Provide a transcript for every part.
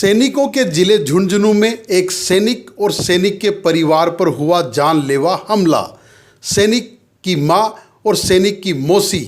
सैनिकों के जिले झुंझुनू में एक सैनिक और सैनिक के परिवार पर हुआ जानलेवा हमला। सैनिक की मां और सैनिक की मौसी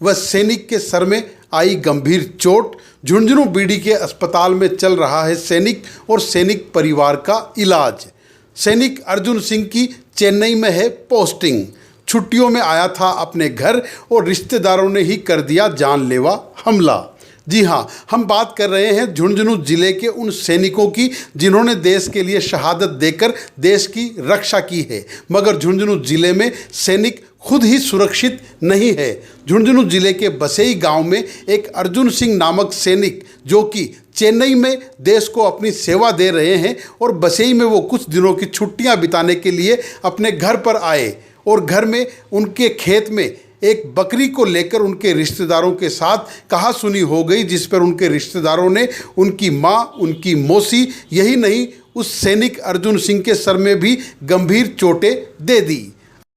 व सैनिक के सर में आई गंभीर चोट। झुंझुनू बीडी के अस्पताल में चल रहा है सैनिक और सैनिक परिवार का इलाज। सैनिक अर्जुन सिंह की चेन्नई में है पोस्टिंग। छुट्टियों में आया था अपने घर और रिश्तेदारों ने ही कर दिया जानलेवा हमला। जी हाँ, हम बात कर रहे हैं झुंझुनू जिले के उन सैनिकों की जिन्होंने देश के लिए शहादत देकर देश की रक्षा की है, मगर झुंझुनू जिले में सैनिक खुद ही सुरक्षित नहीं है। झुंझुनू जिले के बसई गांव में एक अर्जुन सिंह नामक सैनिक जो कि चेन्नई में देश को अपनी सेवा दे रहे हैं और बसई में वो कुछ दिनों की छुट्टियां बिताने के लिए अपने घर पर आए और घर में उनके खेत में एक बकरी को लेकर उनके रिश्तेदारों के साथ कहासुनी हो गई, जिस पर उनके रिश्तेदारों ने उनकी मां, उनकी मौसी, यही नहीं उस सैनिक अर्जुन सिंह के सर में भी गंभीर चोटें दे दी।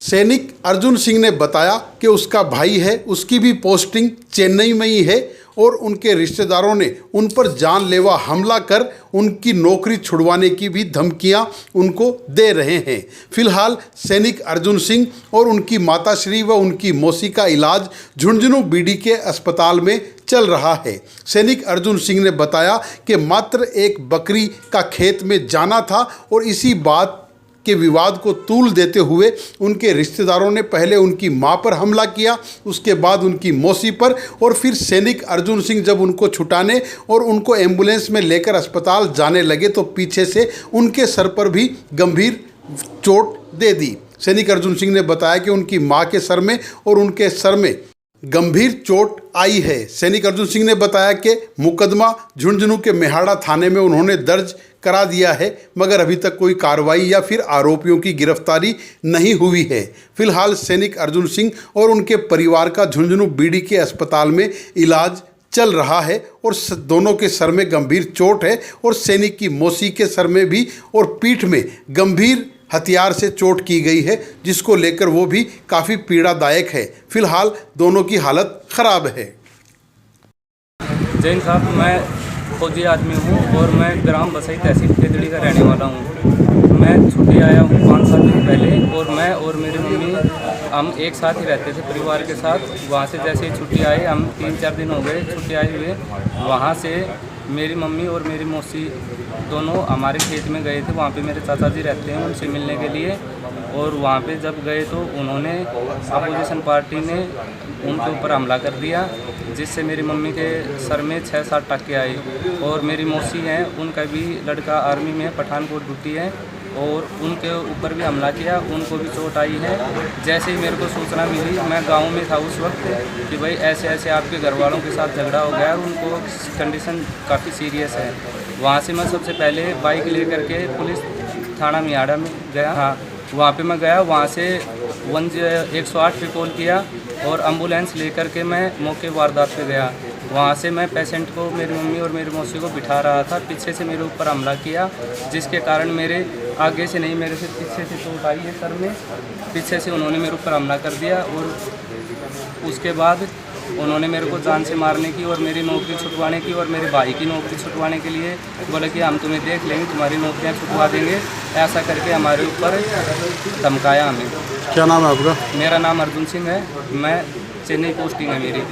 सैनिक अर्जुन सिंह ने बताया कि उसका भाई है, उसकी भी पोस्टिंग चेन्नई में ही है और उनके रिश्तेदारों ने उन पर जानलेवा हमला कर उनकी नौकरी छुड़वाने की भी धमकियां उनको दे रहे हैं। फिलहाल सैनिक अर्जुन सिंह और उनकी माताश्री व उनकी मौसी का इलाज झुंझुनू बीडी के अस्पताल में चल रहा है। सैनिक अर्जुन सिंह ने बताया कि मात्र एक बकरी का खेत में जाना था और इसी बात के विवाद को तूल देते हुए उनके रिश्तेदारों ने पहले उनकी मां पर हमला किया, उसके बाद उनकी मौसी पर, और फिर सैनिक अर्जुन सिंह जब उनको छुटाने और उनको एम्बुलेंस में लेकर अस्पताल जाने लगे तो पीछे से उनके सर पर भी गंभीर चोट दे दी। सैनिक अर्जुन सिंह ने बताया कि उनकी मां के सर में और उनके सर में गंभीर चोट आई है। सैनिक अर्जुन सिंह ने बताया कि मुकदमा झुंझुनू के मेहाड़ा थाने में उन्होंने दर्ज करा दिया है, मगर अभी तक कोई कार्रवाई या फिर आरोपियों की गिरफ्तारी नहीं हुई है। फिलहाल सैनिक अर्जुन सिंह और उनके परिवार का झुंझुनू बीडी के अस्पताल में इलाज चल रहा है और दोनों के सर में गंभीर चोट है और सैनिक की मौसी के सर में भी और पीठ में गंभीर हथियार से चोट की गई है, जिसको लेकर वो भी काफ़ी पीड़ादायक है। फिलहाल दोनों की हालत ख़राब है। जैन साहब, मैं फौजी आदमी हूँ और मैं ग्राम बसई तहसील केदड़ी का रहने वाला हूँ। मैं छुट्टी आया हूँ 5-7 दिन पहले और मैं और मेरी मम्मी हम एक साथ ही रहते थे परिवार के साथ। वहाँ से जैसे ही छुट्टी आई, हम 3-4 दिन हो गए छुट्टी आए हुए। वहाँ से मेरी मम्मी और मेरी मौसी दोनों हमारे खेत में गए थे। वहाँ पे मेरे चाचा जी रहते हैं, उनसे मिलने के लिए। और वहाँ पे जब गए तो उन्होंने अपोजिशन पार्टी ने उनके ऊपर हमला कर दिया, जिससे मेरी मम्मी के सर में 6-7 टाँके आए। और मेरी मौसी हैं, उनका भी लड़का आर्मी में पठानकोट ड्यूटी है और उनके ऊपर भी हमला किया, उनको भी चोट आई है। जैसे ही मेरे को सूचना मिली, मैं गांव में था उस वक्त कि भाई ऐसे ऐसे आपके घर वालों के साथ झगड़ा हो गया और उनको कंडीशन काफ़ी सीरियस है। वहां से मैं सबसे पहले बाइक लेकर के पुलिस थाना मियाड़ा में गया। हाँ, वहाँ पे मैं गया। वहाँ से 108 पे कॉल किया और एम्बुलेंस लेकर के मैं मौके वारदात पे गया। वहाँ से मैं पेशेंट को, मेरी मम्मी और मेरी मौसी को बिठा रहा था। पीछे से मेरे ऊपर हमला किया, जिसके कारण मेरे आगे से नहीं, मेरे से पीछे से चोट आई है सर में। पीछे से उन्होंने मेरे ऊपर हमला कर दिया और उसके बाद उन्होंने मेरे को जान से मारने की और मेरी नौकरी छुटवाने की और मेरे भाई की नौकरी छुटवाने के लिए बोले कि हम तुम्हें देख लेंगे, तुम्हारी नौकरियां छुटवा देंगे। ऐसा करके हमारे ऊपर धमकाया हमें। क्या नाम है आपका? मेरा नाम अर्जुन सिंह है, मैं चेन्नई पोस्टिंग है मेरी।